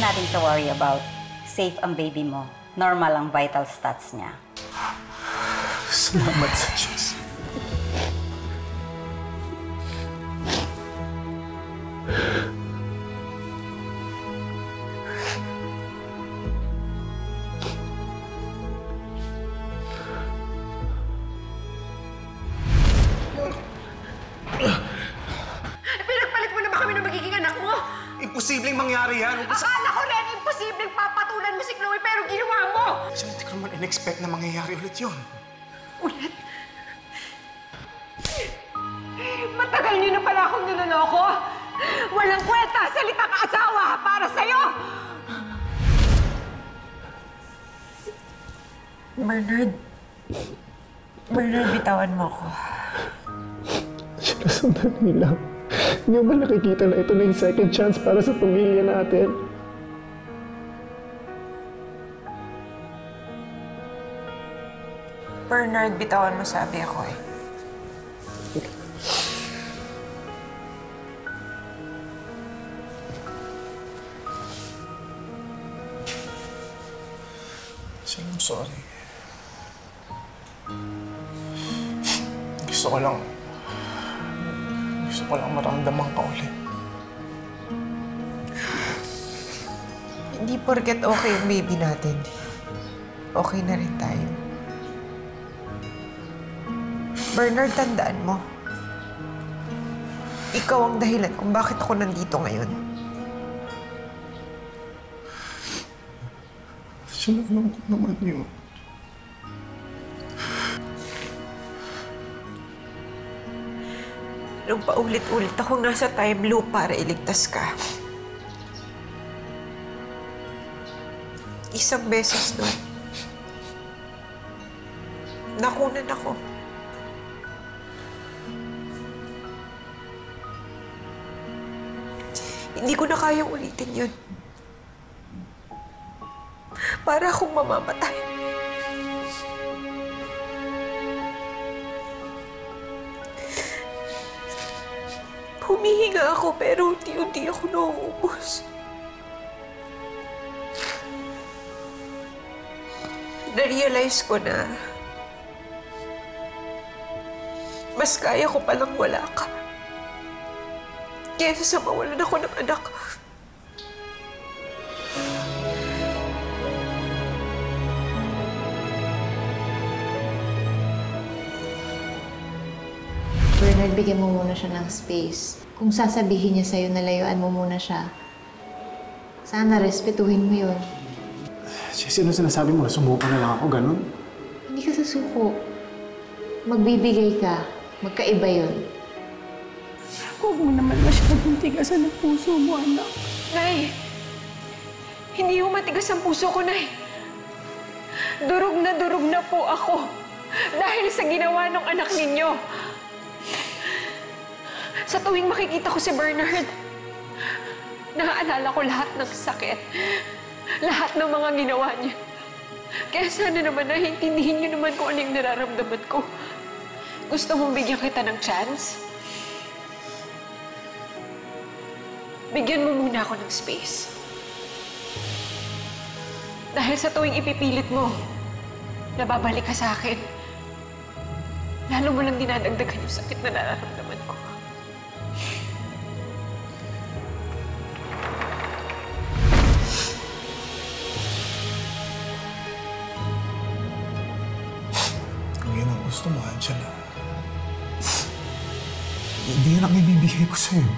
natin to worry about. Safe ang baby mo. Normal ang vital stats niya. Salamat sa Diyos. Pinagpalit mo na ba kami ng magiging anak mo? Imposibleng mangyari yan. Akala ko rin imposibleng papatulan mo si Chloe pero ginawa mo! Kasi hindi ko naman in-expect na mangyayari ulit yun. Ulit? Matagal niyo na pala akong niloloko! Walang kwenta! Salita ka asawa para sa'yo! Bernard, bitawan mo ako. Sinasundan nila. Hindi mo ba nakikita na ito na yung second chance para sa pamilya natin? Bernard, bitawan mo sabi ako eh. I'm sorry. Gusto ko lang maramdaman ka ulit. Hindi porket okay yung baby natin. Okay na rin tayo. Bernard, tandaan mo. Ikaw ang dahilan kung bakit ako nandito ngayon. Alam ko naman yun. Nung paulit-ulit akong nasa time loop para iligtas ka. Isang beses doon. Nakunan ako. Hindi ko na kayang ulitin yun. Para akong mamamatay. Humihinga ako pero unti-unti ako nauubos. Na-realize ko na mas kaya ko palang wala ka kaysa sa mawalan ako ng anak. Bernard, bigyan mo muna siya ng space. Kung sasabihin niya sa'yo na layuan mo muna siya, sana respetuhin mo yun. Sino sinasabi mo? Sumuko na lang ako, ganun? Hindi ka susuko. Magbibigay ka. Magkaiba yun. Huwag mo naman masyadong tigasan ang puso mo, anak. Nay, hindi yung matigas ang puso ko, Nay. Durog na po ako dahil sa ginawa ng anak ninyo. Sa tuwing makikita ko si Bernard, naaalala ko lahat ng sakit, lahat ng mga ginawa niya. Kaya sana naman naiintindihin niyo naman kung ano yung nararamdaman ko. Gusto mong bigyan kita ng chance? Bigyan mo muna ako ng space. Dahil sa tuwing ipipilit mo, nababalik ka sa akin, lalo mo lang dinadagdagan yung sakit na nararamdaman ko. Kung yan ang gusto mo, Angela, hindi yan ang ibibigay ko sa'yo.